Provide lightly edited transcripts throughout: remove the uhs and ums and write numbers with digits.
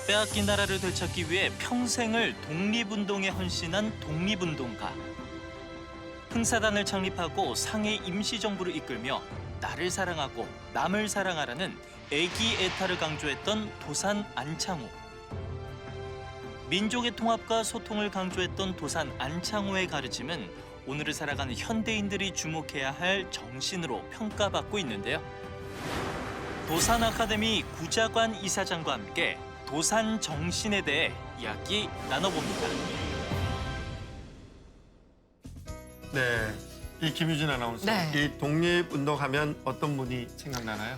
빼앗긴 나라를 되찾기 위해 평생을 독립운동에 헌신한 독립운동가. 흥사단을 창립하고 상해 임시정부를 이끌며 나를 사랑하고 남을 사랑하라는 애기애타를 강조했던 도산 안창호. 민족의 통합과 소통을 강조했던 도산 안창호의 가르침은 오늘을 살아가는 현대인들이 주목해야 할 정신으로 평가받고 있는데요. 도산 아카데미 구자관 이사장과 함께 도산 정신에 대해 이야기 나눠봅니다. 네, 이 김유진 아나운서, 네. 이 독립운동하면 어떤 분이 생각나나요?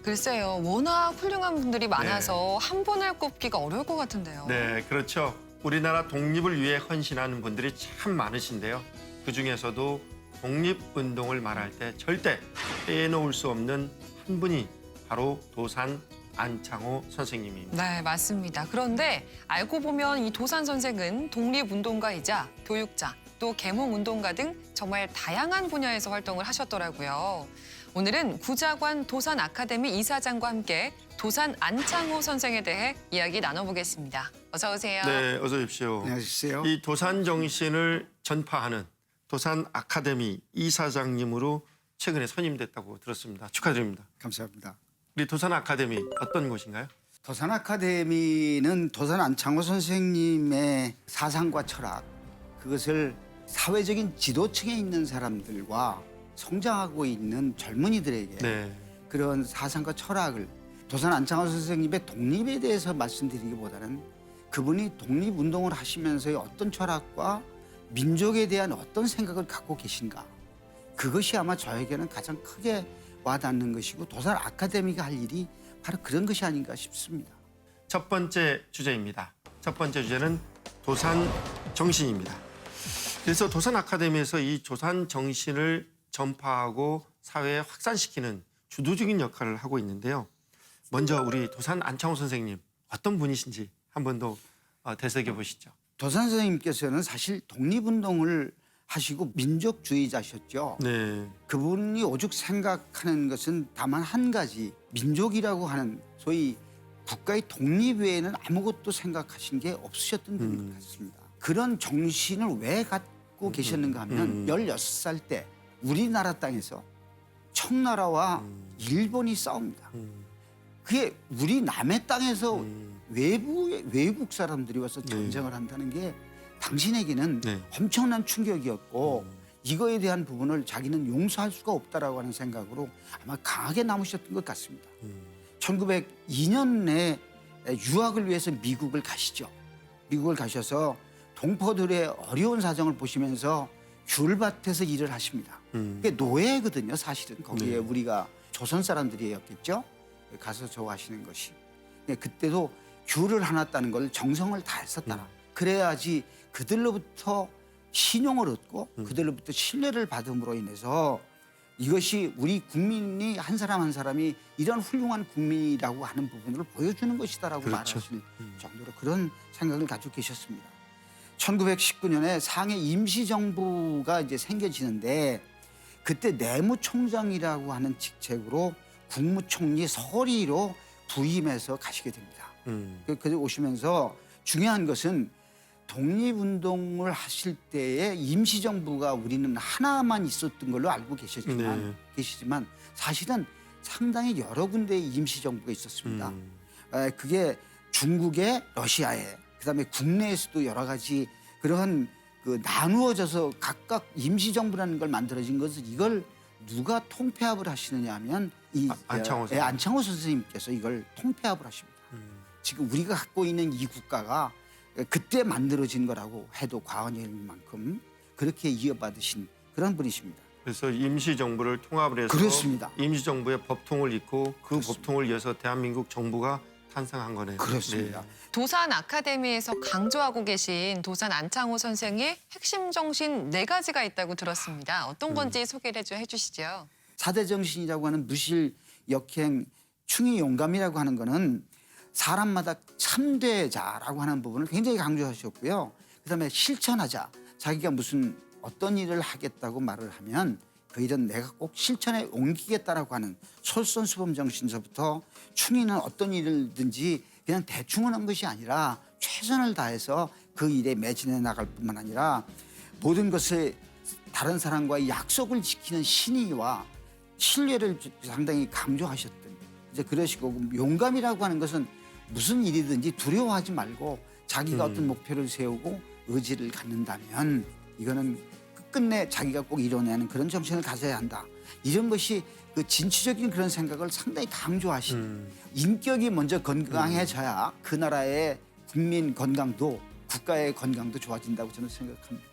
글쎄요. 워낙 훌륭한 분들이 많아서 한 분을 꼽기가 어려울 것 같은데요. 네, 그렇죠. 우리나라 독립을 위해 헌신하는 분들이 참 많으신데요. 그중에서도 독립운동을 말할 때 절대 빼놓을 수 없는 한 분이 바로 도산 안창호 선생님입니다. 네, 맞습니다. 그런데 알고 보면 이 도산 선생은 독립운동가이자 교육자, 또 계몽운동가 등 정말 다양한 분야에서 활동을 하셨더라고요. 오늘은 구자관 도산 아카데미 이사장과 함께 도산 안창호 선생에 대해 이야기 나눠보겠습니다. 어서 오세요. 네, 어서 오십시오. 안녕하세요. 이 도산 정신을 전파하는 도산 아카데미 이사장님으로 최근에 선임됐다고 들었습니다. 축하드립니다. 감사합니다. 우리 도산 아카데미 어떤 곳인가요? 도산 아카데미는 도산 안창호 선생님의 사상과 철학, 그것을 사회적인 지도층에 있는 사람들과 성장하고 있는 젊은이들에게 네. 그런 사상과 철학을, 도산 안창호 선생님의 독립에 대해서 말씀드리기보다는 그분이 독립운동을 하시면서의 어떤 철학과 민족에 대한 어떤 생각을 갖고 계신가, 그것이 아마 저에게는 가장 크게 와닿는 것이고 도산 아카데미가 할 일이 바로 그런 것이 아닌가 싶습니다. 첫 번째 주제입니다. 첫 번째 주제는 도산 정신입니다. 그래서 도산 아카데미에서 이 도산 정신을 전파하고 사회에 확산시키는 주도적인 역할을 하고 있는데요. 먼저 우리 도산 안창호 선생님 어떤 분이신지 한 번 더 되새겨 보시죠. 도산 선생님께서는 사실 독립운동을 하시고 민족주의자셨죠. 네. 그분이 오죽 생각하는 것은 다만 한 가지, 민족이라고 하는 소위 국가의 독립 외에는 아무것도 생각하신 게 없으셨던 분 같습니다. 그런 정신을 왜 갖고 계셨는가 하면 16살 때 우리나라 땅에서 청나라와 일본이 싸웁니다. 그게 우리 남의 땅에서 외국 사람들이 와서 전쟁을 한다는 게 당신에게는 네. 엄청난 엄청난 충격이었고 이거에 대한 부분을 자기는 용서할 수가 없다라고 하는 생각으로 아마 강하게 남으셨던 것 같습니다. 1902년에 유학을 위해서 미국을 가시죠. 미국을 가셔서 동포들의 어려운 사정을 보시면서 귤밭에서 일을 하십니다. 그게 노예거든요, 사실은. 거기에 네. 우리가 조선 사람들이었겠죠. 가서 저 하시는 것이. 그때도 귤을 하나 따는 걸 정성을 다했었다. 그래야지 그들로부터 신용을 얻고 그들로부터 신뢰를 받음으로 인해서 이것이 우리 국민이 한 사람 한 사람이 이런 훌륭한 국민이라고 하는 부분을 보여주는 것이다라고 그렇죠. 말하실 정도로 그런 생각을 가지고 계셨습니다. 1919년에 상해 임시정부가 이제 생겨지는데 그때 내무총장이라고 하는 직책으로 국무총리 서리로 부임해서 가시게 됩니다. 그래서 오시면서 중요한 것은 독립운동을 하실 때에 임시정부가 우리는 하나만 있었던 걸로 알고 계시지만 사실은 상당히 여러 군데의 임시정부가 있었습니다. 그게 중국에, 러시아에, 그다음에 국내에서도 여러 가지 그러한 그 나누어져서 각각 임시정부라는 걸 만들어진 것을 이걸 누가 통폐합을 하시느냐 하면 안창호 선생님께서 이걸 통폐합을 하십니다. 지금 우리가 갖고 있는 이 국가가 그때 만들어진 거라고 해도 과언이 아닐 만큼 그렇게 이어받으신 그런 분이십니다. 그래서 임시정부를 통합을 해서 그렇습니다. 임시정부의 법통을 잇고 그 그렇습니다. 법통을 이어서 대한민국 정부가 탄생한 거네요. 그렇습니다. 네. 도산 아카데미에서 강조하고 계신 도산 안창호 선생의 핵심 정신 4가지가 있다고 들었습니다. 어떤 건지 소개를 해주시죠. 4대 정신이라고 하는 무실, 역행, 충의, 용감이라고 하는 거는 사람마다 참되자라고 하는 부분을 굉장히 강조하셨고요. 그다음에 실천하자. 자기가 무슨 어떤 일을 하겠다고 말을 하면 그 일은 내가 꼭 실천에 옮기겠다라고 하는 솔선수범 정신서부터 충의는 어떤 일이든지 그냥 대충 하는 것이 아니라 최선을 다해서 그 일에 매진해 나갈 뿐만 아니라 모든 것을 다른 사람과의 약속을 지키는 신의와 신뢰를 상당히 강조하셨던 이제 그러시고 용감이라고 하는 것은 무슨 일이든지 두려워하지 말고 자기가 어떤 목표를 세우고 의지를 갖는다면 이거는 끝끝내 자기가 꼭 이뤄내는 그런 정신을 가져야 한다. 이런 것이 그 진취적인 그런 생각을 상당히 강조하신 인격이 먼저 건강해져야 그 나라의 국민 건강도 국가의 건강도 좋아진다고 저는 생각합니다.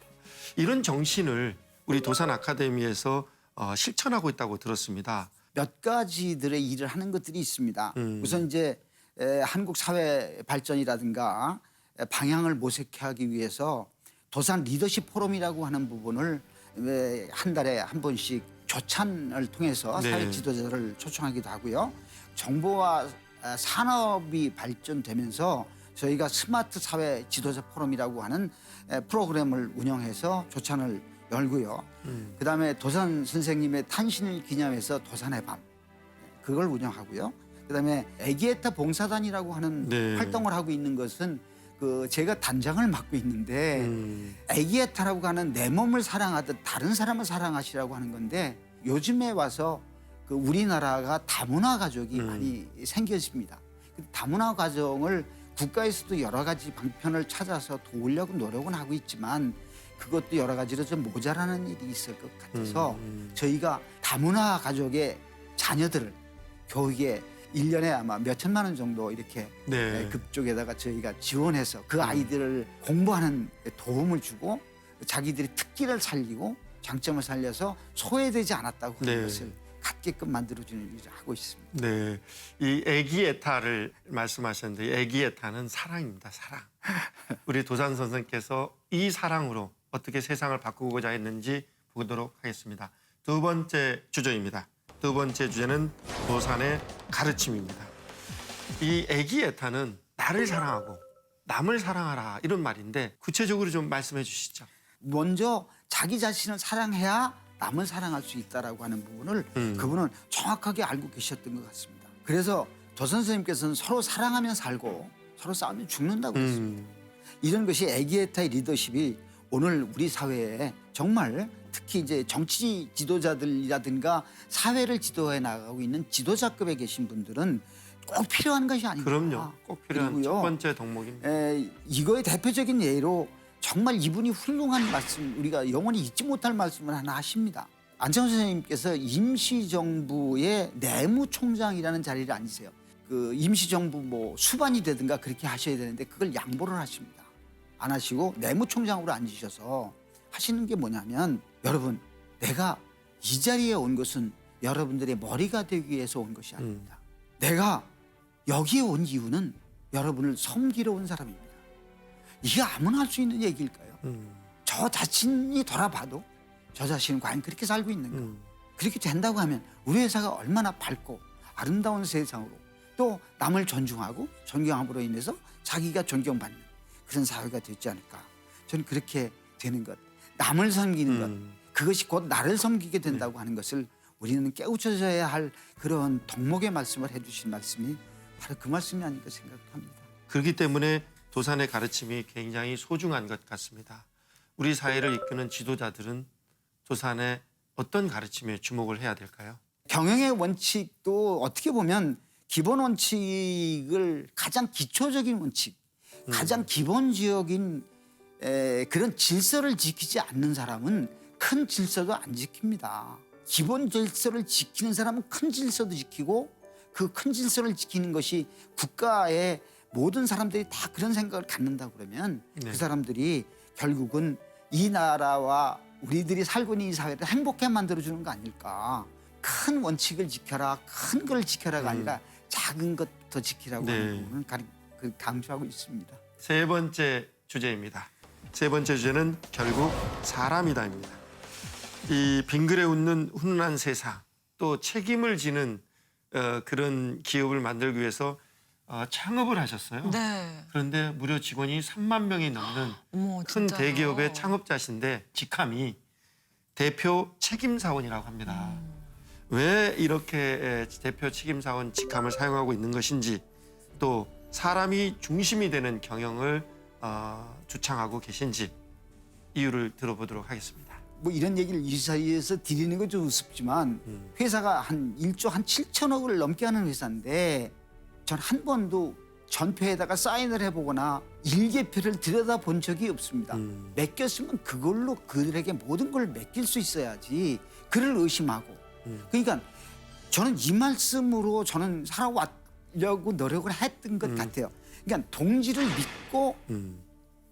이런 정신을 우리 도산 아카데미에서 실천하고 있다고 들었습니다. 몇 가지들의 일을 하는 것들이 있습니다. 우선 이제 한국 사회 발전이라든가 방향을 모색하기 위해서 도산 리더십 포럼이라고 하는 부분을 한 달에 한 번씩 조찬을 통해서 네. 사회 지도자를 초청하기도 하고요. 정보와 산업이 발전되면서 저희가 스마트 사회 지도자 포럼이라고 하는 프로그램을 운영해서 조찬을 열고요. 그다음에 도산 선생님의 탄신을 기념해서 도산의 밤 그걸 운영하고요. 그다음에 애기애타 봉사단이라고 하는 네. 활동을 하고 있는 것은 그 제가 단장을 맡고 있는데 애기애타라고 하는 내 몸을 사랑하듯 다른 사람을 사랑하시라고 하는 건데 요즘에 와서 그 우리나라가 다문화 가족이 많이 생겼습니다. 다문화 가정을 국가에서도 여러 가지 방편을 찾아서 도우려고 노력은 하고 있지만 그것도 여러 가지로 좀 모자라는 일이 있을 것 같아서 저희가 다문화 가족의 자녀들을 교육에 1년에 아마 몇 천만 원 정도 이렇게 네. 그쪽에다가 저희가 지원해서 그 아이들을 공부하는 도움을 주고 자기들이 특기를 살리고 장점을 살려서 소외되지 않았다고 하는 네. 것을 갖게끔 만들어주는 일을 하고 있습니다. 네, 이 애기애타를 말씀하셨는데 이 애기애타는 사랑입니다. 사랑. 우리 도산 선생께서 이 사랑으로 어떻게 세상을 바꾸고자 했는지 보도록 하겠습니다. 두 번째 주제입니다. 두 번째 주제는 도산의 가르침입니다. 이 애기애타는 나를 사랑하고 남을 사랑하라 이런 말인데 구체적으로 좀 말씀해 주시죠. 먼저 자기 자신을 사랑해야 남을 사랑할 수 있다라고 하는 부분을 그분은 정확하게 알고 계셨던 것 같습니다. 그래서 도산 선생님께서는 서로 사랑하면 살고 서로 싸우면 죽는다고 했습니다. 이런 것이 애기애타의 리더십이 오늘 우리 사회에 정말 특히 이제 정치 지도자들이라든가 사회를 지도해 나가고 있는 지도자급에 계신 분들은 꼭 필요한 것이 아닌가. 그럼요. 꼭 필요한 그리고요. 첫 번째 덕목입니다. 이거의 대표적인 예로 정말 이분이 훌륭한 말씀 우리가 영원히 잊지 못할 말씀을 하나 하십니다. 안창호 선생님께서 임시정부의 내무총장이라는 자리를 앉으세요. 그 임시정부 뭐 수반이 되든가 그렇게 하셔야 되는데 그걸 양보를 하십니다. 안 하시고 내무총장으로 앉으셔서 하시는 게 뭐냐면 여러분 내가 이 자리에 온 것은 여러분들의 머리가 되기 위해서 온 것이 아닙니다. 내가 여기에 온 이유는 여러분을 섬기러 온 사람입니다. 이게 아무나 할 수 있는 얘기일까요? 저 자신이 돌아봐도 저 자신은 과연 그렇게 살고 있는가? 그렇게 된다고 하면 우리 회사가 얼마나 밝고 아름다운 세상으로 또 남을 존중하고 존경함으로 인해서 자기가 존경받는 그런 사회가 되지 않을까? 저는 그렇게 되는 것, 남을 섬기는 것, 그것이 곧 나를 섬기게 된다고 하는 것을 우리는 깨우쳐져야 할 그런 덕목의 말씀을 해주신 말씀이 바로 그 말씀이 아닐까 생각합니다. 그렇기 때문에 도산의 가르침이 굉장히 소중한 것 같습니다. 우리 사회를 이끄는 지도자들은 도산의 어떤 가르침에 주목을 해야 될까요? 경영의 원칙도 어떻게 보면 기본 원칙을 가장 기초적인 원칙, 가장 기본적인 그런 질서를 지키지 않는 사람은 큰 질서도 안 지킵니다. 기본 질서를 지키는 사람은 큰 질서도 지키고 그 큰 질서를 지키는 것이 국가의 모든 사람들이 다 그런 생각을 갖는다 그러면 네. 그 사람들이 결국은 이 나라와 우리들이 살고 있는 이 사회를 행복하게 만들어주는 거 아닐까. 큰 원칙을 지켜라, 큰 걸 지켜라가 아니라 작은 것부터 지키라고 네. 하는 부분을 강조하고 있습니다. 세 번째 주제입니다. 세 번째 주제는 결국 사람이다입니다. 이 빙그레 웃는 훈훈한 세상, 또 책임을 지는 그런 기업을 만들기 위해서 창업을 하셨어요. 네. 그런데 무려 직원이 3만 명이 넘는 어머, 큰 진짜요? 대기업의 창업자신데 직함이 대표 책임사원이라고 합니다. 왜 이렇게 대표 책임사원 직함을 사용하고 있는 것인지 또 사람이 중심이 되는 경영을 주창하고 계신지 이유를 들어보도록 하겠습니다. 뭐 이런 얘기를 이 사이에서 드리는 건 좀 우습지만 회사가 한 1조 한 7천억을 넘게 하는 회사인데 전 한 번도 전표에다가 사인을 해보거나 일개표를 들여다본 적이 없습니다. 맡겼으면 그걸로 그들에게 모든 걸 맡길 수 있어야지 그를 의심하고. 그러니까 저는 이 말씀으로 저는 살아왔려고 노력을 했던 것 같아요. 그러니까 동지를 믿고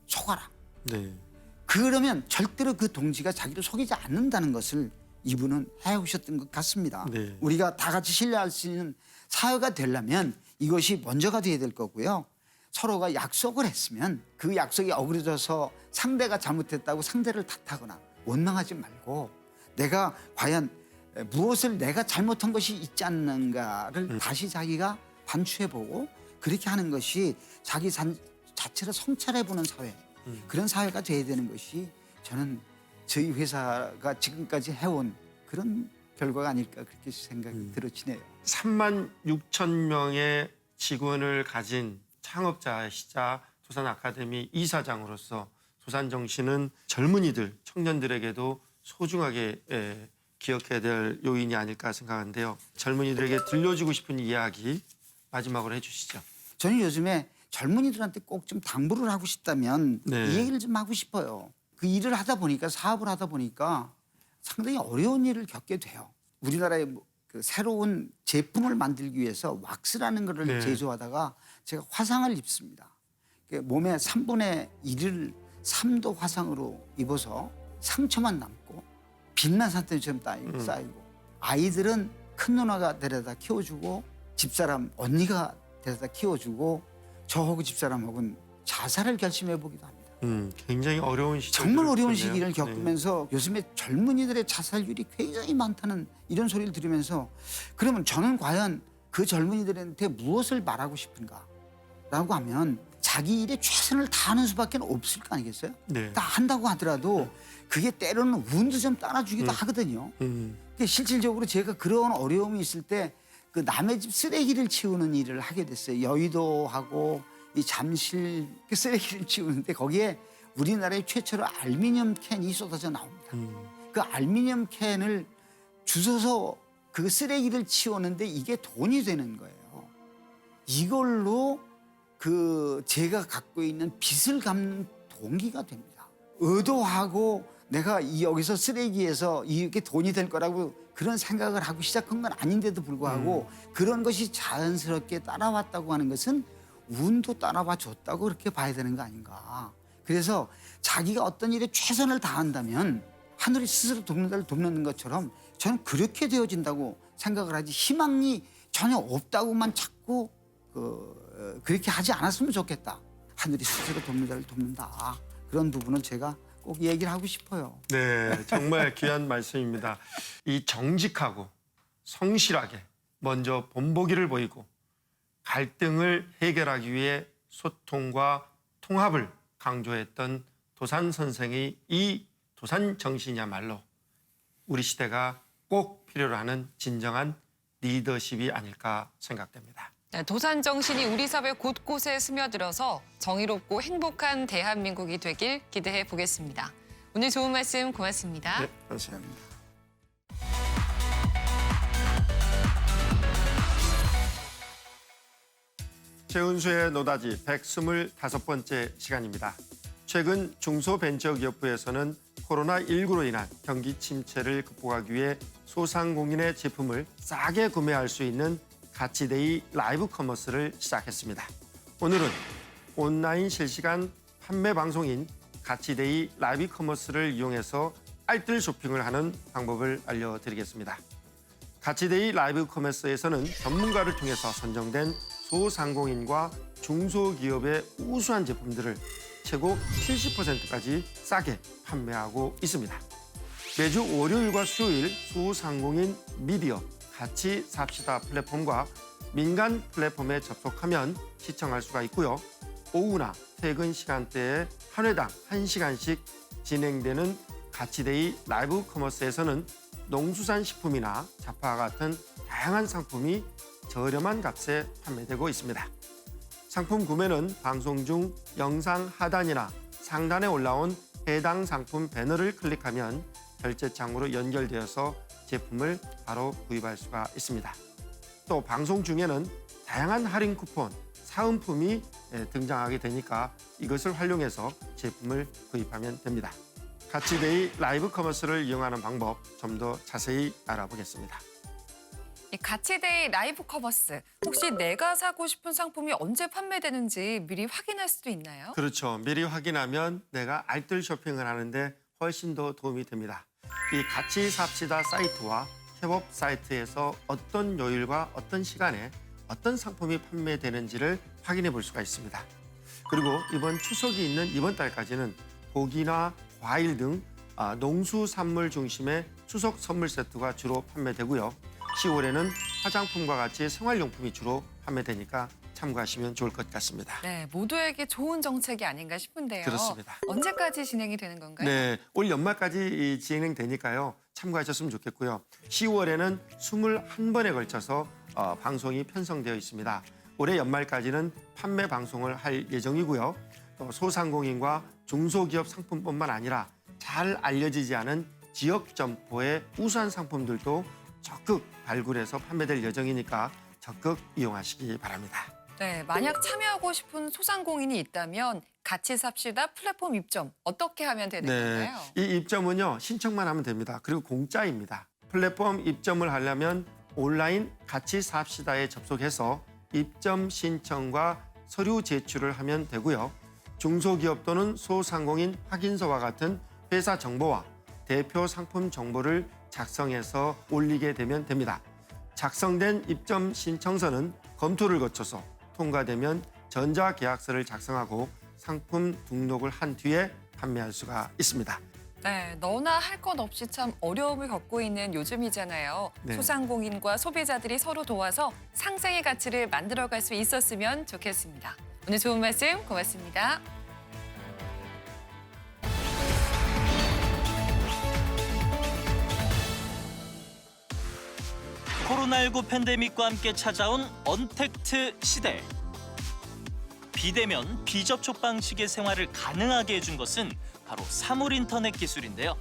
속아라. 네. 그러면 절대로 그 동지가 자기를 속이지 않는다는 것을 이분은 해오셨던 것 같습니다. 네. 우리가 다 같이 신뢰할 수 있는 사회가 되려면 이것이 먼저가 돼야 될 거고요. 서로가 약속을 했으면 그 약속이 어그러져서 상대가 잘못했다고 상대를 탓하거나 원망하지 말고 내가 과연 무엇을 내가 잘못한 것이 있지 않는가를 다시 자기가 반추해보고 그렇게 하는 것이 자기 자체를 성찰해보는 사회, 그런 사회가 돼야 되는 것이 저는 저희 회사가 지금까지 해온 그런 결과가 아닐까 그렇게 생각이 들어지네요. 3만 6천 명의 직원을 가진 창업자이시자 도산 아카데미 이사장으로서 도산 정신은 젊은이들, 청년들에게도 소중하게 기억해야 될 요인이 아닐까 생각하는데요. 젊은이들에게 들려주고 싶은 이야기 마지막으로 해주시죠. 저는 요즘에 젊은이들한테 꼭 좀 당부를 하고 싶다면 네. 이 얘기를 좀 하고 싶어요. 그 일을 하다 보니까 사업을 하다 보니까 상당히 어려운 일을 겪게 돼요. 우리나라의 그 새로운 제품을 만들기 위해서 왁스라는 거를 네. 제조하다가 제가 화상을 입습니다. 몸의 3분의 1을 3도 화상으로 입어서 상처만 남고 빛난 산더미처럼 쌓이고 아이들은 큰 누나가 데려다 키워주고 집사람 언니가 데려다 키워주고 저하고 집사람하고는 자살을 결심해보기도 합니다. 굉장히 어려운 시절. 정말 어려운 시기를 겪으면서 요즘에 젊은이들의 자살률이 굉장히 많다는 이런 소리를 들으면서 그러면 저는 과연 그 젊은이들한테 무엇을 말하고 싶은가 라고 하면 자기 일에 최선을 다하는 수밖에 없을 거 아니겠어요? 네. 다 한다고 하더라도 그게 때로는 운도 좀 따라주기도 하거든요. 근데 실질적으로 제가 그런 어려움이 있을 때 그 남의 집 쓰레기를 치우는 일을 하게 됐어요. 여의도하고 이 잠실 그 쓰레기를 치우는데 거기에 우리나라의 최초로 알루미늄 캔이 쏟아져 나옵니다. 그 알루미늄 캔을 주워서 그 쓰레기를 치우는데 이게 돈이 되는 거예요. 이걸로 그 제가 갖고 있는 빚을 갚는 동기가 됩니다. 의도하고 내가 여기서 쓰레기에서 이게 돈이 될 거라고 그런 생각을 하고 시작한 건 아닌데도 불구하고 그런 것이 자연스럽게 따라왔다고 하는 것은 운도 따라와 줬다고 그렇게 봐야 되는 거 아닌가. 그래서 자기가 어떤 일에 최선을 다한다면 하늘이 스스로 돕는 자를 돕는 것처럼 저는 그렇게 되어진다고 생각을 하지 희망이 전혀 없다고만 자꾸 그렇게 하지 않았으면 좋겠다. 하늘이 스스로 돕는 자를 돕는다. 그런 부분은 제가 꼭 얘기를 하고 싶어요. 네, 정말 귀한 말씀입니다. 이 정직하고 성실하게 먼저 본보기를 보이고 갈등을 해결하기 위해 소통과 통합을 강조했던 도산 선생의 이 도산 정신이야말로 우리 시대가 꼭 필요로 하는 진정한 리더십이 아닐까 생각됩니다. 도산 정신이 우리 사회 곳곳에 스며들어서 정의롭고 행복한 대한민국이 되길 기대해 보겠습니다. 오늘 좋은 말씀 고맙습니다. 네, 감사합니다. 최은수의 노다지 125번째 시간입니다. 최근 중소벤처기업부에서는 코로나19로 인한 경기 침체를 극복하기 위해 소상공인의 제품을 싸게 구매할 수 있는 가치데이 라이브 커머스를 시작했습니다. 오늘은 온라인 실시간 판매 방송인 가치데이 라이브 커머스를 이용해서 알뜰 쇼핑을 하는 방법을 알려드리겠습니다. 가치데이 라이브 커머스에서는 전문가를 통해서 선정된 소상공인과 중소기업의 우수한 제품들을 최고 70%까지 싸게 판매하고 있습니다. 매주 월요일과 수요일 소상공인 미디어 같이 삽시다 플랫폼과 민간 플랫폼에 접속하면 시청할 수가 있고요. 오후나 퇴근 시간대에 한 회당 1시간씩 진행되는 가치데이 라이브 커머스에서는 농수산 식품이나 잡화와 같은 다양한 상품이 저렴한 값에 판매되고 있습니다. 상품 구매는 방송 중 영상 하단이나 상단에 올라온 해당 상품 배너를 클릭하면 결제창으로 연결되어서 제품을 바로 구입할 수가 있습니다. 또 방송 중에는 다양한 할인 쿠폰, 사은품이 등장하게 되니까 이것을 활용해서 제품을 구입하면 됩니다. 가치데이 라이브 커머스를 이용하는 방법 좀 더 자세히 알아보겠습니다. 이 가치데이 라이브 커머스, 혹시 내가 사고 싶은 상품이 언제 판매되는지 미리 확인할 수도 있나요? 그렇죠. 미리 확인하면 내가 알뜰 쇼핑을 하는데 훨씬 더 도움이 됩니다. 이 같이 삽시다 사이트와 협업 사이트에서 어떤 요일과 어떤 시간에 어떤 상품이 판매되는지를 확인해 볼 수가 있습니다. 그리고 이번 추석이 있는 이번 달까지는 고기나 과일 등 농수산물 중심의 추석 선물 세트가 주로 판매되고요. 10월에는 화장품과 같이 생활용품이 주로 판매되니까 참고하시면 좋을 것 같습니다. 네, 모두에게 좋은 정책이 아닌가 싶은데요. 그렇습니다. 언제까지 진행이 되는 건가요? 네, 올 연말까지 진행되니까요. 참고하셨으면 좋겠고요. 10월에는 21번에 걸쳐서 방송이 편성되어 있습니다. 올해 연말까지는 판매 방송을 할 예정이고요. 또 소상공인과 중소기업 상품뿐만 아니라 잘 알려지지 않은 지역 점포의 우수한 상품들도 적극 발굴해서 판매될 예정이니까 적극 이용하시기 바랍니다. 네, 만약 참여하고 싶은 소상공인이 있다면 같이 삽시다 플랫폼 입점 어떻게 하면 되는 건가요? 이 입점은요 신청만 하면 됩니다. 그리고 공짜입니다. 플랫폼 입점을 하려면 온라인 같이 삽시다에 접속해서 입점 신청과 서류 제출을 하면 되고요. 중소기업 또는 소상공인 확인서와 같은 회사 정보와 대표 상품 정보를 작성해서 올리게 되면 됩니다. 작성된 입점 신청서는 검토를 거쳐서 통과되면 전자계약서를 작성하고 상품 등록을 한 뒤에 판매할 수가 있습니다. 네, 너나 할 것 없이 참 어려움을 겪고 있는 요즘이잖아요. 네. 소상공인과 소비자들이 서로 도와서 상생의 가치를 만들어갈 수 있었으면 좋겠습니다. 오늘 좋은 말씀 고맙습니다. 코로나19 팬데믹과 함께 찾아온 언택트 시대. 비대면, 비접촉 방식의 생활을 가능하게 해준 것은 바로 사물 인터넷 기술인데요.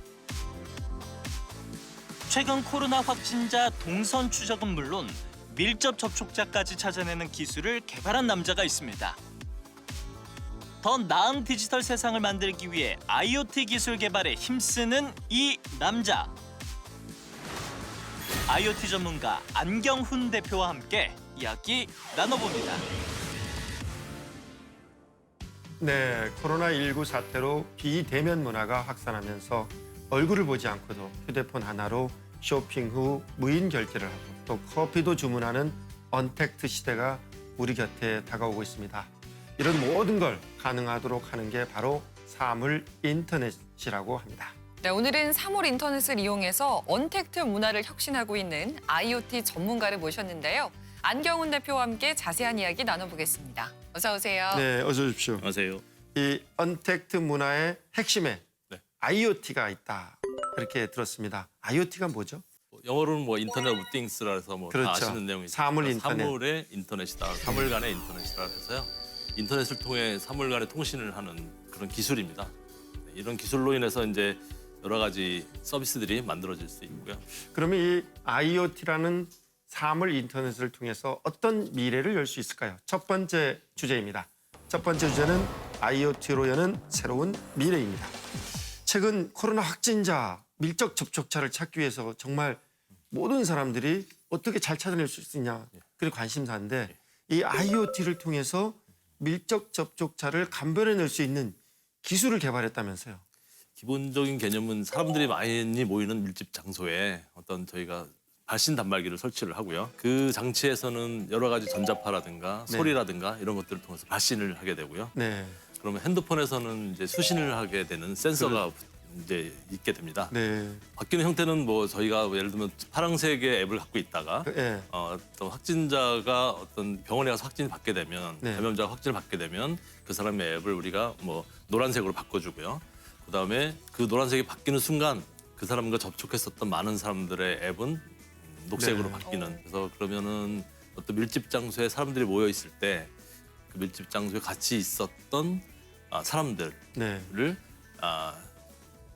최근 코로나 확진자 동선 추적은 물론 밀접 접촉자까지 찾아내는 기술을 개발한 남자가 있습니다. 더 나은 디지털 세상을 만들기 위해 IoT 기술 개발에 힘쓰는 이 남자. IoT 전문가 안경훈 대표와 함께 이야기 나눠봅니다. 네, 코로나19 사태로 비대면 문화가 확산하면서 얼굴을 보지 않고도 휴대폰 하나로 쇼핑 후 무인 결제를 하고 또 커피도 주문하는 언택트 시대가 우리 곁에 다가오고 있습니다. 이런 모든 걸 가능하도록 하는 게 바로 사물 인터넷이라고 합니다. 네, 오늘은 사물 인터넷을 이용해서 언택트 문화를 혁신하고 있는 IoT 전문가를 모셨는데요. 안경훈 대표와 함께 자세한 이야기 나눠보겠습니다. 어서 오세요. 네, 어서 오십시오. 안녕하세요. 이 언택트 문화의 핵심에 네. IoT가 있다. 그렇게 들었습니다. IoT가 뭐죠? 영어로는 뭐 인터넷 오브 띵스라 해서 뭐 다 그렇죠. 아시는 내용이죠. 사물 인터넷. 사물의 인터넷이다. 사물 간의 인터넷이라 해서요. 인터넷을 통해 사물 간의 통신을 하는 그런 기술입니다. 네, 이런 기술로 인해서 이제 여러 가지 서비스들이 만들어질 수 있고요. 그러면 이 IoT라는 사물 인터넷을 통해서 어떤 미래를 열 수 있을까요? 첫 번째 주제입니다. 첫 번째 주제는 IoT로 여는 새로운 미래입니다. 최근 코로나 확진자, 밀접 접촉자를 찾기 위해서 정말 모든 사람들이 어떻게 잘 찾아낼 수 있냐, 그게 관심사인데 이 IoT를 통해서 밀접 접촉자를 감별해낼 수 있는 기술을 개발했다면서요. 기본적인 개념은 사람들이 많이 모이는 밀집 장소에 어떤 저희가 발신 단말기를 설치를 하고요. 그 장치에서는 여러 가지 전자파라든가 네. 소리라든가 이런 것들을 통해서 발신을 하게 되고요. 네, 그러면 핸드폰에서는 이제 수신을 하게 되는 센서가 이제 있게 됩니다. 네, 바뀌는 형태는 뭐 저희가 예를 들면 파란색의 앱을 갖고 있다가 네. 어떤 확진자가 어떤 병원에 가서 확진을 받게 되면 네. 감염자가 확진을 받게 되면 그 사람의 앱을 우리가 뭐 노란색으로 바꿔주고요. 그다음에 그 노란색이 바뀌는 순간 그 사람과 접촉했었던 많은 사람들의 앱은 녹색으로 네. 바뀌는. 그래서 그러면은 어떤 밀집 장소에 사람들이 모여 있을 때 그 밀집 장소에 같이 있었던 사람들을 네.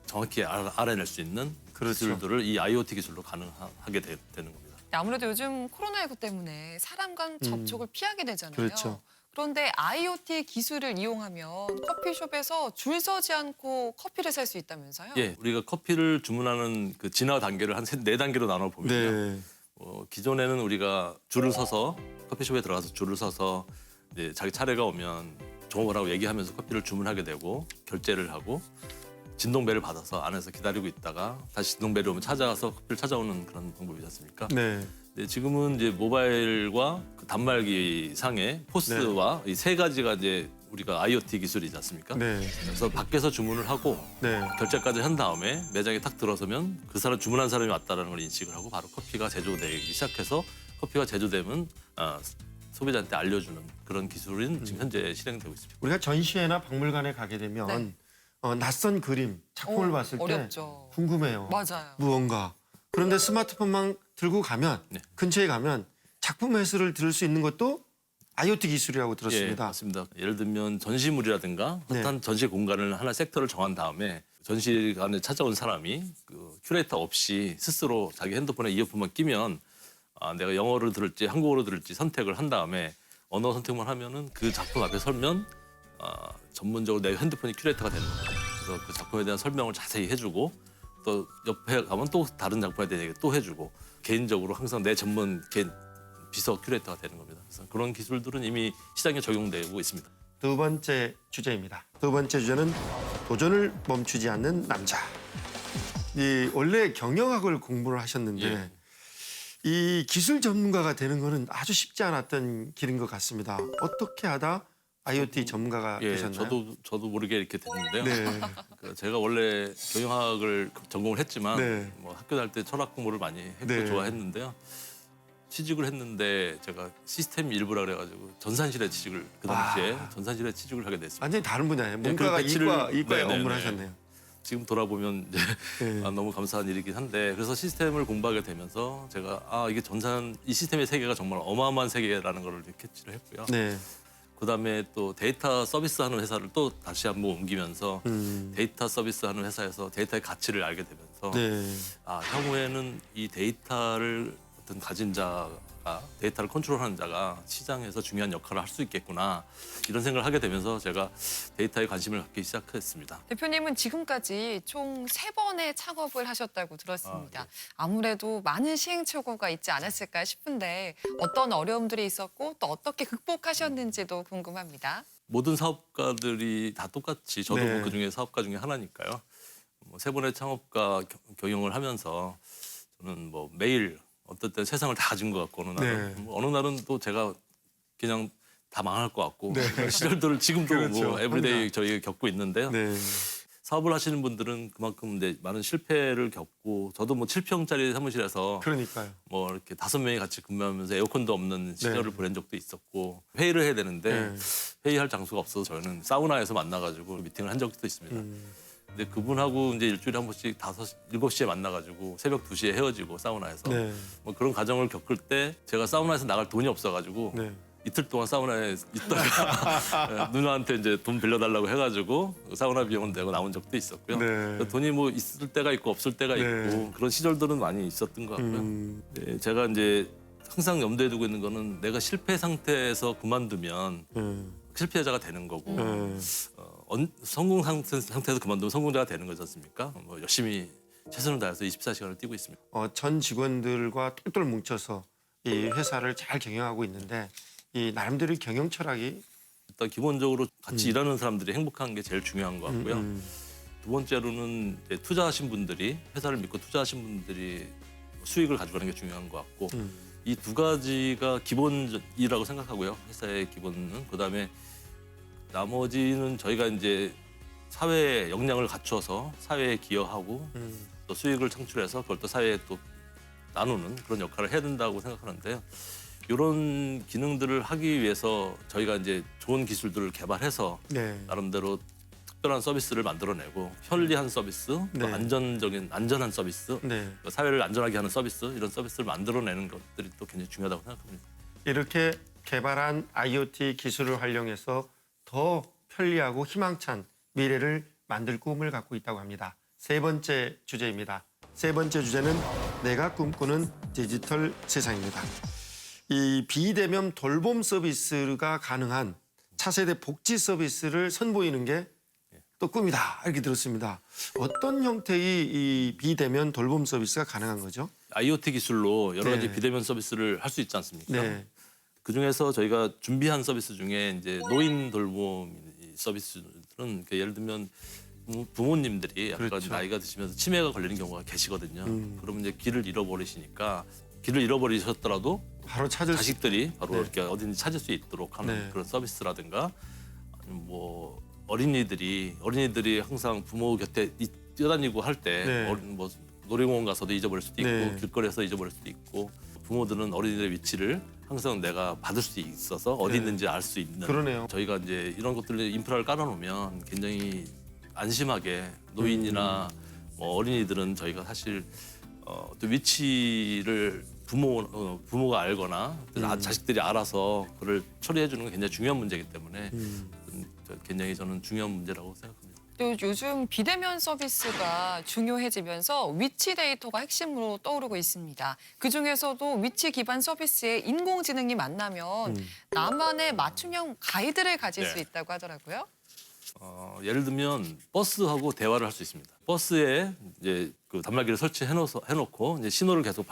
정확히 알아낼 수 있는 그렇죠. 기술들을 이 IoT 기술로 가능하게 되는 겁니다. 아무래도 요즘 코로나19 때문에 사람 간 접촉을 피하게 되잖아요. 그렇죠. 그런데 IoT 기술을 이용하면 커피숍에서 줄 서지 않고 커피를 살 수 있다면서요? 예, 우리가 커피를 주문하는 그 진화 단계를 한 4단계로 나눠 보면요. 네. 기존에는 우리가 줄을 서서 커피숍에 들어가서 줄을 서서 이제 자기 차례가 오면 종업원하고 얘기하면서 커피를 주문하게 되고 결제를 하고 진동벨을 받아서 안에서 기다리고 있다가 다시 진동벨이 오면 찾아가서 커피를 찾아오는 그런 방법이지 않습니까? 네. 네, 지금은 이제 모바일과 그 단말기 상의 포스와 이 세 가지가 이제 우리가 IoT 기술이지 않습니까? 네. 그래서 밖에서 주문을 하고 네. 결제까지 한 다음에 매장에 딱 들어서면 그 사람 주문한 사람이 왔다는 걸 인식을 하고 바로 커피가 제조되기 시작해서 커피가 제조되면 소비자한테 알려주는 그런 기술은 지금 현재 실행되고 있습니다. 우리가 전시회나 박물관에 가게 되면 네. 낯선 그림, 작품을 봤을 때 어렵죠. 궁금해요. 맞아요. 무언가. 그런데 스마트폰만 들고 가면 네. 근처에 가면 작품 해설을 들을 수 있는 것도 IoT 기술이라고 예, 들었습니다. 맞습니다. 예를 들면 전시물이라든가 네. 핫한 전시 공간을 하나 섹터를 정한 다음에 전시관에 찾아온 사람이 그 큐레이터 없이 스스로 자기 핸드폰에 이어폰만 끼면 내가 영어를 들을지 한국어로 들을지 선택을 한 다음에 언어 선택만 하면은 그 작품 앞에 서면 전문적으로 내 핸드폰이 큐레이터가 되는 거예요. 그래서 그 작품에 대한 설명을 자세히 해주고 또 옆에 가면 또 다른 작품에 대한 얘기 또 해주고 개인적으로 항상 내 전문 개인 비서 큐레이터가 되는 겁니다. 그래서 그런 기술들은 이미 시장에 적용되고 있습니다. 두 번째 주제입니다. 두 번째 주제는 도전을 멈추지 않는 남자. 원래 경영학을 공부를 하셨는데 예. 이 기술 전문가가 되는 거는 아주 쉽지 않았던 길인 것 같습니다. 어떻게 하다 IoT 전문가가 예, 되셨나요? 저도 모르게 이렇게 됐는데요. 네. 제가 원래 경영학을 전공을 했지만 네. 뭐 학교 다닐 때 철학 공부를 많이 했고 네. 좋아했는데요. 취직을 했는데 제가 시스템 일부라 그래가지고 전산실에 취직을 그 당시에 전산실에 취직을 하게 됐습니다. 완전히 다른 분야예요. 네, 문과가 그 배치를- 이과의 네네네. 업무를 하셨네요. 지금 돌아보면 이제 네. 너무 감사한 일이긴 한데 그래서 시스템을 공부하게 되면서 제가 이게 이 시스템의 세계가 정말 어마어마한 세계라는 걸 캐치를 했고요. 네. 그다음에 또 데이터 서비스 하는 회사를 또 다시 한번 옮기면서 음. 데이터 서비스 하는 회사에서 데이터의 가치를 알게 되면서 네. 향후에는 이 데이터를 어떤 가진 자가 데이터를 컨트롤하는 자가 시장에서 중요한 역할을 할 수 있겠구나 이런 생각을 하게 되면서 제가 데이터에 관심을 갖기 시작했습니다. 대표님은 지금까지 총 3번의 창업을 하셨다고 들었습니다. 아, 네. 아무래도 많은 시행착오가 있지 않았을까 싶은데 어떤 어려움들이 있었고 또 어떻게 극복하셨는지도 궁금합니다. 모든 사업가들이 다 똑같이 저도 네. 뭐 그중에 사업가 중에 하나니까요. 세 번의 창업가 경영을 하면서 저는 뭐 매일 어떨 때 세상을 다 가진 것 같고 어느 날은 네. 어느 날은 또 제가 그냥 다 망할 것 같고 네. 그런 시절들을 지금도 그렇죠. 뭐 에브리데이 항상. 저희가 겪고 있는데요. 네. 사업을 하시는 분들은 그만큼 이제 많은 실패를 겪고 저도 뭐 7평짜리 사무실에서 그러니까요. 뭐 이렇게 5명이 같이 근무하면서 에어컨도 없는 시절을 보낸 적도 있었고 회의를 해야 되는데 네. 회의할 장소가 없어서 저희는 사우나에서 만나가지고 미팅을 한 적도 있습니다. 근데 그분하고 이제 일주일에 한 번씩 7시에 만나가지고 새벽 2시에 헤어지고 사우나에서 네. 뭐 그런 과정을 겪을 때 제가 사우나에서 나갈 돈이 없어가지고 네. 이틀 동안 사우나에 있다가 누나한테 이제 돈 빌려달라고 해가지고 사우나 비용을 내고 나온 적도 있었고요. 네. 돈이 뭐 있을 때가 있고 없을 때가 네. 있고 그런 시절들은 많이 있었던 것 같고요. 네, 제가 이제 항상 염두에 두고 있는 거는 내가 실패 상태에서 그만두면 실패자가 되는 거고 성공 상태에서 그만두면 성공자가 되는 거지 않습니까? 뭐 열심히 최선을 다해서 24시간을 뛰고 있습니다. 전 직원들과 똘똘 뭉쳐서 이 회사를 잘 경영하고 있는데 이 나름대로 경영 철학이 일단 기본적으로 같이 일하는 사람들이 행복한 게 제일 중요한 것 같고요. 두 번째로는 이제 투자하신 분들이 회사를 믿고 투자하신 분들이 수익을 가져가는 게 중요한 것 같고 이 두 가지가 기본이라고 생각하고요. 회사의 기본은 그다음에 나머지는 저희가 이제 사회에 역량을 갖춰서 사회에 기여하고 또 수익을 창출해서 그걸 또 사회에 또 나누는 그런 역할을 해야 된다고 생각하는데요. 이런 기능들을 하기 위해서 저희가 이제 좋은 기술들을 개발해서 네. 나름대로 특별한 서비스를 만들어내고 편리한 서비스, 또 네. 안전한 서비스, 네. 또 사회를 안전하게 하는 서비스 이런 서비스를 만들어내는 것들이 또 굉장히 중요하다고 생각합니다. 이렇게 개발한 IoT 기술을 활용해서 더 편리하고 희망찬 미래를 만들 꿈을 갖고 있다고 합니다. 세 번째 주제입니다. 세 번째 주제는 내가 꿈꾸는 디지털 세상입니다. 이 비대면 돌봄 서비스가 가능한 차세대 복지 서비스를 선보이는 게 또 꿈이다 이렇게 들었습니다. 어떤 형태의 이 비대면 돌봄 서비스가 가능한 거죠? IoT 기술로 여러 가지 네. 비대면 서비스를 할 수 있지 않습니까? 네. 그 중에서 저희가 준비한 서비스 중에 이제 노인 돌봄 서비스들은 예를 들면 부모님들이 약간 그렇죠. 나이가 드시면서 치매가 걸리는 경우가 계시거든요. 그러면 이제 길을 잃어버리시니까 길을 잃어버리셨더라도 바로 찾을 수 자식들이 바로 네. 이렇게 어딘지 찾을 수 있도록 하는 네. 그런 서비스라든가 아니면 뭐 어린이들이 항상 부모 곁에 뛰어다니고 할 때 네. 뭐 놀이공원 가서도 잊어버릴 수도 있고 네. 길거리에서 잊어버릴 수도 있고 부모들은 어린이들의 위치를 항상 내가 받을 수 있어서 어디 네. 있는지 알 수 있는 그러네요. 저희가 이제 이런 것들을 인프라를 깔아놓으면 굉장히 안심하게 노인이나 뭐 어린이들은 저희가 사실 또 위치를 부모가 알거나 자식들이 알아서 그걸 처리해 주는 게 굉장히 중요한 문제이기 때문에 굉장히 저는 중요한 문제라고 생각합니다. 또 요즘 비대면 서비스가 중요해지면서 위치 데이터가 핵심으로 떠오르고 있습니다. 그중에서도 위치 기반 서비스에 인공지능이 만나면 나만의 맞춤형 가이드를 가질 네. 수 있다고 하더라고요. 예를 들면 버스하고 대화를 할 수 있습니다. 버스에 이제 그 단말기를 설치해놓고 이제 신호를 계속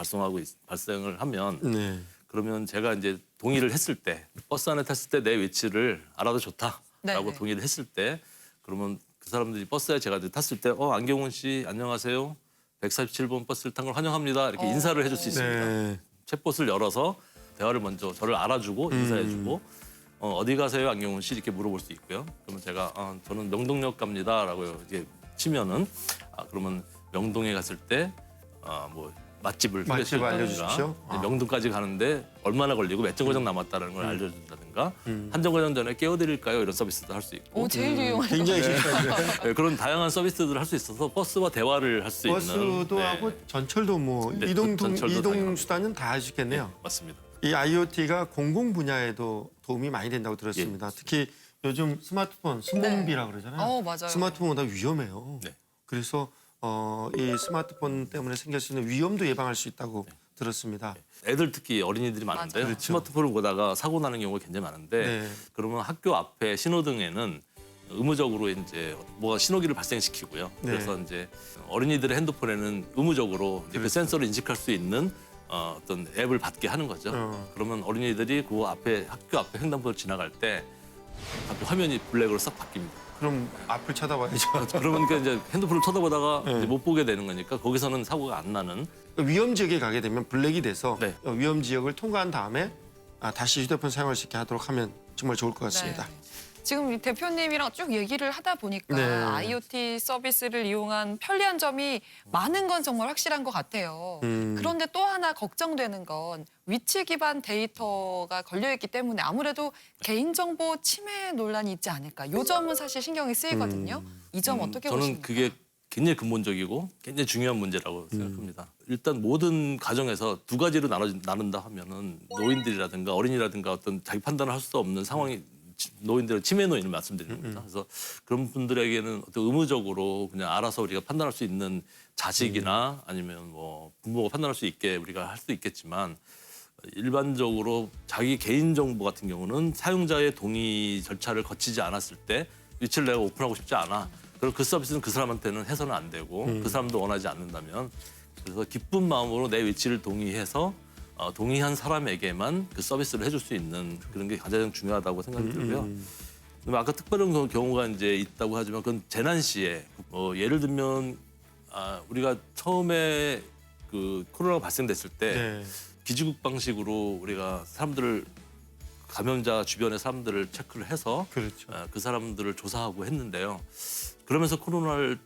발생을 하면 네. 그러면 제가 이제 동의를 했을 때 버스 안에 탔을 때 내 위치를 알아도 좋다라고 네네. 동의를 했을 때 그러면 그 사람들이 버스에 제가 이제 탔을 때 안경훈 씨 안녕하세요. 147번 버스를 탄 걸 환영합니다. 이렇게 인사를 해줄 수 있습니다. 네. 챗봇을 열어서 대화를 먼저 저를 알아주고 인사해주고 어디 가세요 안경훈 씨 이렇게 물어볼 수 있고요. 그러면 제가 저는 명동역 갑니다라고 이렇게 치면은 그러면 명동에 갔을 때 뭐 맛집을 맛집 소개해준다든가 알려주십시오. 이제 명동까지 가는데 얼마나 걸리고 몇 정거장 남았다는 걸 알려준다든가 한 정거장 전에 깨워드릴까요 이런 서비스도 할 수 있고 오, 제일 유용한 굉장히 신기한데 네, 그런 다양한 서비스들을 할 수 있어서 버스와 대화를 할 수 있는 버스도 네, 하고 전철도 뭐 네, 이동 전철도 당연하고. 수단은 다 할 수 있겠네요. 맞습니다. 이 IoT가 공공 분야에도 도움이 많이 된다고 들었습니다. 예. 특히 요즘 스마트폰 스몬비라 그러잖아요. 맞아요. 스마트폰보다 위험해요. 네. 그래서 이 스마트폰 때문에 생길 수 있는 위험도 예방할 수 있다고 들었습니다. 애들 특히 어린이들이 많은데요. 맞아요. 스마트폰을 보다가 사고 나는 경우가 굉장히 많은데 네. 그러면 학교 앞에 신호등에는 의무적으로 이제 뭐가 신호기를 발생시키고요. 네. 그래서 이제 어린이들의 핸드폰에는 의무적으로 이제 그 그렇죠. 센서를 인식할 수 있는 어떤 앱을 받게 하는 거죠. 그러면 어린이들이 그 앞에 학교 앞에 횡단보도를 지나갈 때 갑자기 화면이 블랙으로 싹 바뀝니다. 그럼 앞을 쳐다봐야죠. 그러면 이제 핸드폰을 쳐다보다가 네. 이제 못 보게 되는 거니까 거기서는 사고가 안 나는 위험 지역에 가게 되면 블랙이 돼서 네. 위험 지역을 통과한 다음에 다시 휴대폰 사용할 수 있게 하도록 하면 정말 좋을 것 같습니다. 네. 지금 이 대표님이랑 쭉 얘기를 하다 보니까 네. IoT 서비스를 이용한 편리한 점이 많은 건 정말 확실한 것 같아요. 그런데 또 하나 걱정되는 건 위치 기반 데이터가 걸려있기 때문에 아무래도 개인정보 침해 논란이 있지 않을까. 이 점은 사실 신경이 쓰이거든요. 이 점 어떻게 저는 보십니까? 그게 굉장히 근본적이고 굉장히 중요한 문제라고 생각합니다. 일단 모든 가정에서 두 가지로 나눈다 하면은 노인들이라든가 어린이라든가 어떤 자기 판단을 할 수 없는 상황이 노인들은 치매 노인을 말씀드리는 겁니다. 그래서 그런 분들에게는 어떤 의무적으로 그냥 알아서 우리가 판단할 수 있는 자식이나 아니면 뭐 부모가 판단할 수 있게 우리가 할 수 있겠지만 일반적으로 자기 개인 정보 같은 경우는 사용자의 동의 절차를 거치지 않았을 때 위치를 내가 오픈하고 싶지 않아. 그럼 그 서비스는 그 사람한테는 해서는 안 되고 그 사람도 원하지 않는다면 그래서 기쁜 마음으로 내 위치를 동의해서 동의한 사람에게만 그 서비스를 해줄 수 있는 그런 게 가장 중요하다고 생각이 들고요. 그다음에 아까 특별한 경우가 이제 있다고 하지만 그건 재난 시에 예를 들면 우리가 처음에 그 코로나가 발생됐을 때 네. 기지국 방식으로 우리가 사람들을 감염자 주변의 사람들을 체크를 해서 그렇죠. 그 사람들을 조사하고 했는데요. 그러면서 코로나를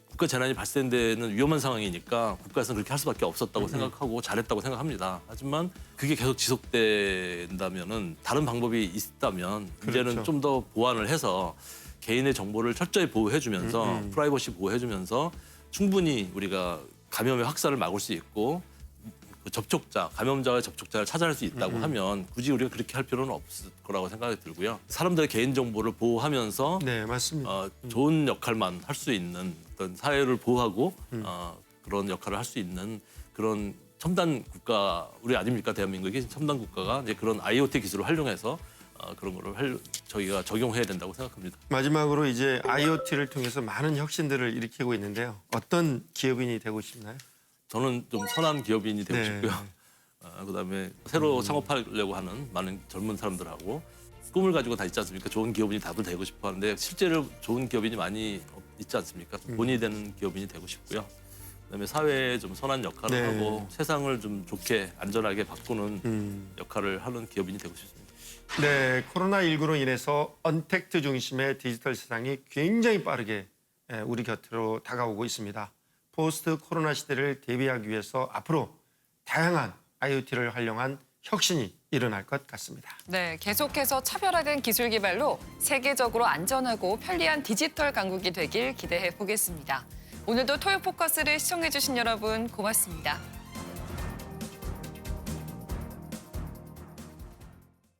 국가 재난이 발생되는 위험한 상황이니까 국가에서는 그렇게 할 수밖에 없었다고 생각하고 잘했다고 생각합니다. 하지만 그게 계속 지속된다면은 다른 방법이 있다면 이제는 그렇죠. 좀 더 보완을 해서 개인의 정보를 철저히 보호해주면서 프라이버시 보호해주면서 충분히 우리가 감염의 확산을 막을 수 있고 그 접촉자, 감염자와 접촉자를 차단할 수 있다고 하면 굳이 우리가 그렇게 할 필요는 없을 거라고 생각이 들고요. 사람들의 개인 정보를 보호하면서 네, 맞습니다. 좋은 역할만 할 수 있는 어떤 사회를 보호하고 그런 역할을 할 수 있는 그런 첨단 국가 우리 아닙니까? 대한민국이 첨단 국가가 이제 그런 IoT 기술을 활용해서 그런 거를 저희가 적용해야 된다고 생각합니다. 마지막으로 이제 IoT를 통해서 많은 혁신들을 일으키고 있는데요. 어떤 기업인이 되고 싶나요? 저는 좀 선한 기업인이 되고 네. 싶고요. 그다음에 새로 창업하려고 하는 많은 젊은 사람들하고 꿈을 가지고 다 있지 않습니까? 좋은 기업인이 다들 되고 싶어 하는데 실제로 좋은 기업인이 많이 있지 않습니까? 본이 되는 기업인이 되고 싶고요. 그다음에 사회에 좀 선한 역할을 네. 하고 세상을 좀 좋게 안전하게 바꾸는 역할을 하는 기업인이 되고 싶습니다. 네, 코로나19로 인해서 언택트 중심의 디지털 세상이 굉장히 빠르게 우리 곁으로 다가오고 있습니다. 포스트 코로나 시대를 대비하기 위해서 앞으로 다양한 IoT를 활용한 혁신이 일어날 것 같습니다. 네, 계속해서 차별화된 기술 개발로 세계적으로 안전하고 편리한 디지털 강국이 되길 기대해 보겠습니다. 오늘도 토요 포커스를 시청해 주신 여러분 고맙습니다.